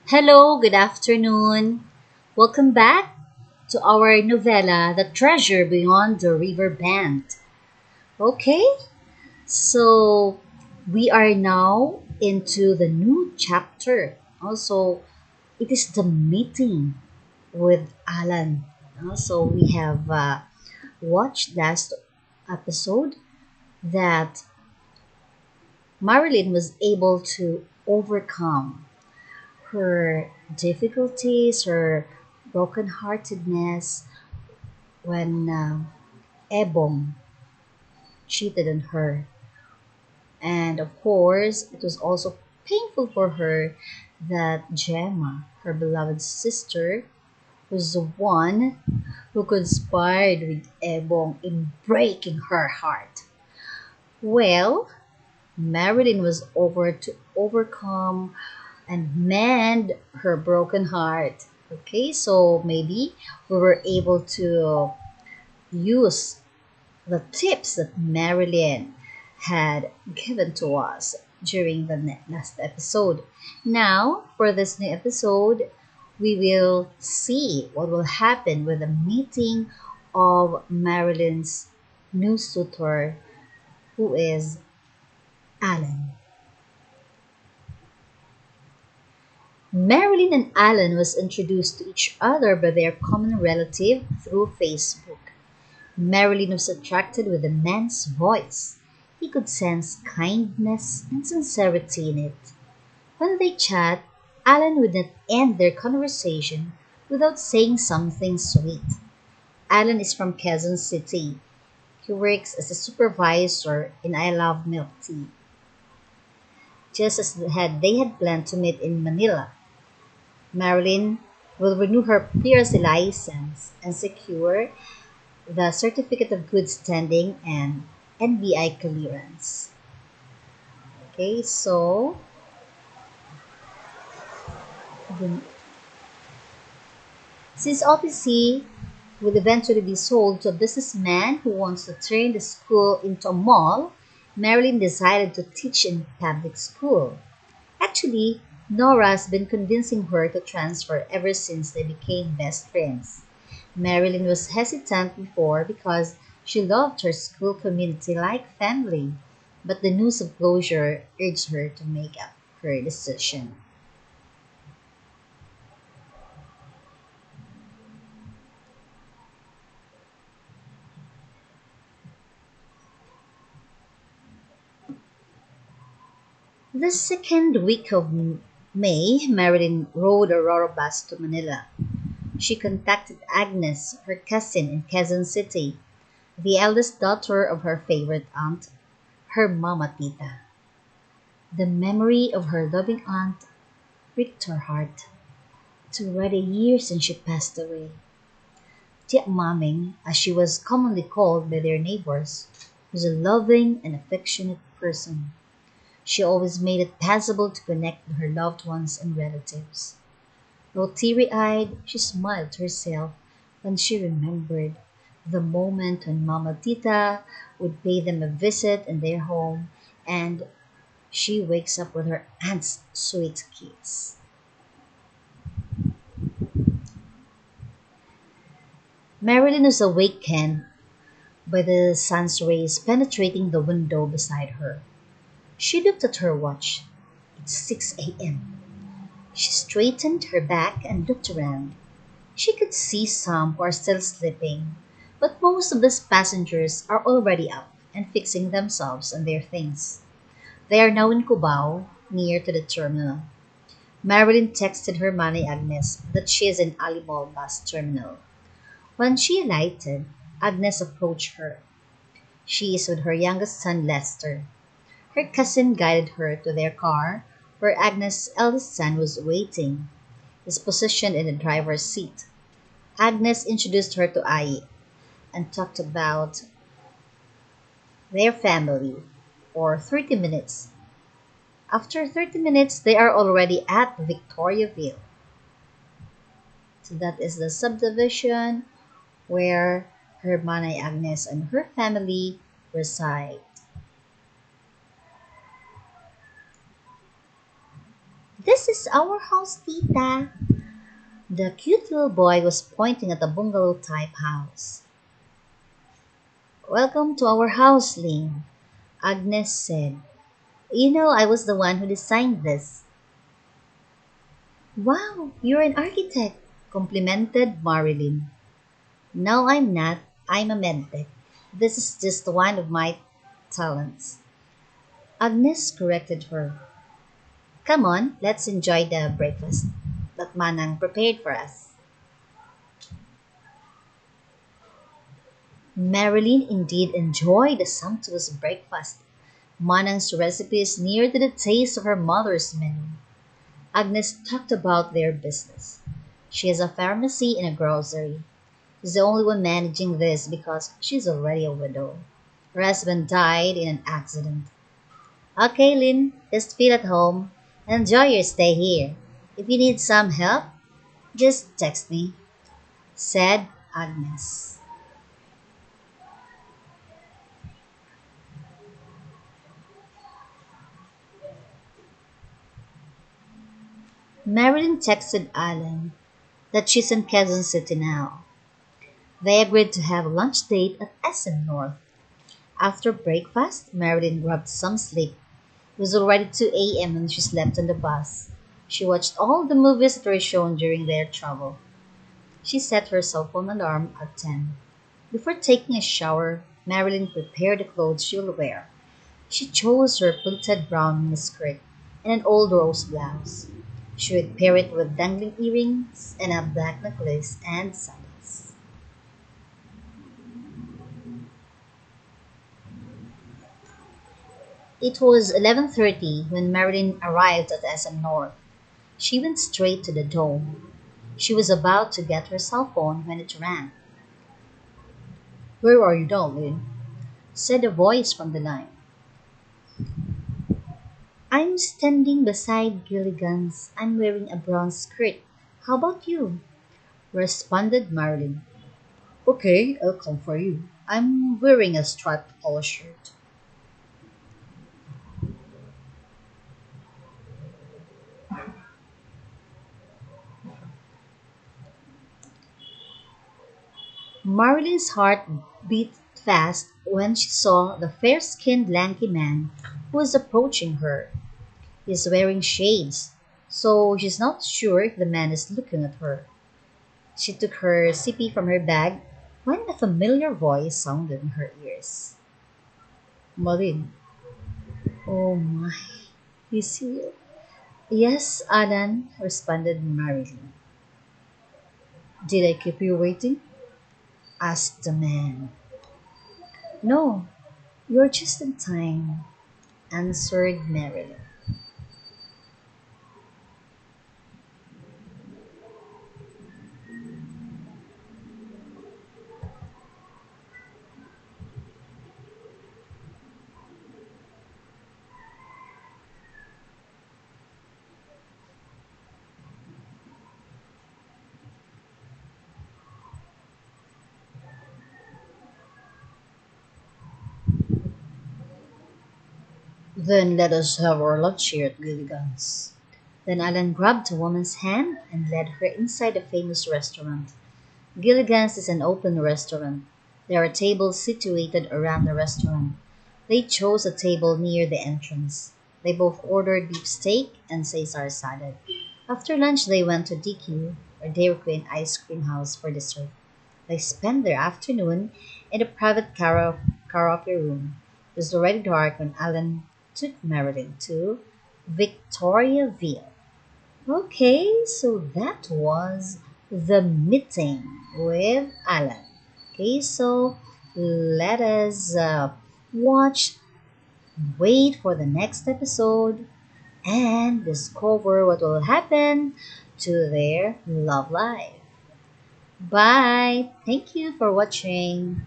Hello, good afternoon. Welcome back to our novella, The Treasure Beyond the River Bend. Okay, so we are now into the new chapter. Also, it is the meeting with Alan. Also, we have watched last episode that Marilyn was able to overcome her difficulties, her brokenheartedness when Ebong cheated on her. And of course, it was also painful for her that Gemma, her beloved sister, was the one who conspired with Ebong in breaking her heart. Well, Marilyn was over to overcome and mend her broken heart. Okay, so maybe we were able to use the tips that Marilyn had given to us during the last episode. Now, for this new episode, we will see what will happen with the meeting of Marilyn's new suitor, who is Alan. Marilyn and Alan was introduced to each other by their common relative through Facebook. Marilyn was attracted with the man's voice. He could sense kindness and sincerity in it. When they chat, Alan would not end their conversation without saying something sweet. Alan is from Quezon City. He works as a supervisor in I Love Milk Tea, just as they had planned to meet in Manila. Marilyn will renew her PRC license and secure the Certificate of Good Standing and NBI clearance. Okay, so the- since OPC will eventually be sold to a businessman who wants to turn the school into a mall, Marilyn decided to teach in public school. Actually, Nora's been convincing her to transfer ever since they became best friends. Marilyn was hesitant before because she loved her school community like family, but the news of closure urged her to make up her decision. The second week of May, Marilyn rode a Roro bus to Manila. She contacted Agnes, her cousin in Quezon City, the eldest daughter of her favorite aunt, her Mama Tita. The memory of her loving aunt pricked her heart. It's already years since she passed away. Tia Maming, as she was commonly called by their neighbors, was a loving and affectionate person. She always made it possible to connect with her loved ones and relatives. Though teary eyed, she smiled to herself when she remembered the moment when Mama Tita would pay them a visit in their home and she wakes up with her aunt's sweet kiss. Marilyn was awakened by the sun's rays penetrating the window beside her. She looked at her watch. It's 6 a.m. She straightened her back and looked around. She could see some who are still sleeping, but most of the passengers are already up and fixing themselves and their things. They are now in Cubao, near to the terminal. Marilyn texted her Manay Agnes that she is in Alimol bus terminal. When she alighted, Agnes approached her. She is with her youngest son Lester. Her cousin guided her to their car, where Agnes' eldest son was waiting. He is positioned in the driver's seat. Agnes introduced her to Ai and talked about their family for 30 minutes. After 30 minutes, they are already at Victoriaville. So that is the subdivision where her Manay Agnes and her family reside. This is our house, Tita. The cute little boy was pointing at a bungalow type house. Welcome to our house, Lynn, Agnes said. You know, I was the one who designed this. Wow, you're an architect, complimented Marilyn. No, I'm not. I'm a medtech. This is just one of my talents. Agnes corrected her. Come on, let's enjoy the breakfast that Manang prepared for us. Marilyn indeed enjoyed the sumptuous breakfast. Manang's recipes near to the taste of her mother's menu. Agnes talked about their business. She has a pharmacy and a grocery. She's the only one managing this because she's already a widow. Her husband died in an accident. Okay, Lynn, just feel at home. Enjoy your stay here. If you need some help, just text me, said Agnes. Marilyn texted Alan that she's in Quezon City now. They agreed to have a lunch date at SM North. After breakfast, Marilyn grabbed some sleep. It was already 2 a.m. when she slept on the bus. She watched all the movies that were shown during their travel. She set her cell phone alarm at 10. Before taking a shower, Marilyn prepared the clothes she will wear. She chose her pleated brown miniskirt and an old rose blouse. She would pair it with dangling earrings and a black necklace and sandals. It was 11:30 when Marilyn arrived at SM North. She went straight to the dome. She was about to get her cell phone when it rang. Where are you, darling? Said a voice from the line. I'm standing beside Gilligan's. I'm wearing a brown skirt. How about you? Responded Marilyn. Okay, I'll come for you. I'm wearing a striped polo shirt. Marilyn's heart beat fast when she saw the fair skinned, lanky man who was approaching her. He's wearing shades, so she's not sure if the man is looking at her. She took her CP from her bag when a familiar voice sounded in her ears. Marilyn. Oh my, he's here. Yes, Alan, responded Marilyn. Did I keep you waiting? Asked the man. No, you're just in time, answered Marilyn. Then let us have our lunch here at Gilligan's. Then Alan grabbed the woman's hand and led her inside a famous restaurant. Gilligan's is an open restaurant. There are tables situated around the restaurant. They chose a table near the entrance. They both ordered beef steak and Caesar salad. After lunch, they went to DQ, or Dairy Queen Ice Cream House, for dessert. They spent their afternoon in a private karaoke room. It was already dark when Alan took Marilyn to Victoriaville. Okay, so that was the meeting with Alan. Okay, so let us watch, wait for the next episode, and discover what will happen to their love life. Bye. Thank you for watching.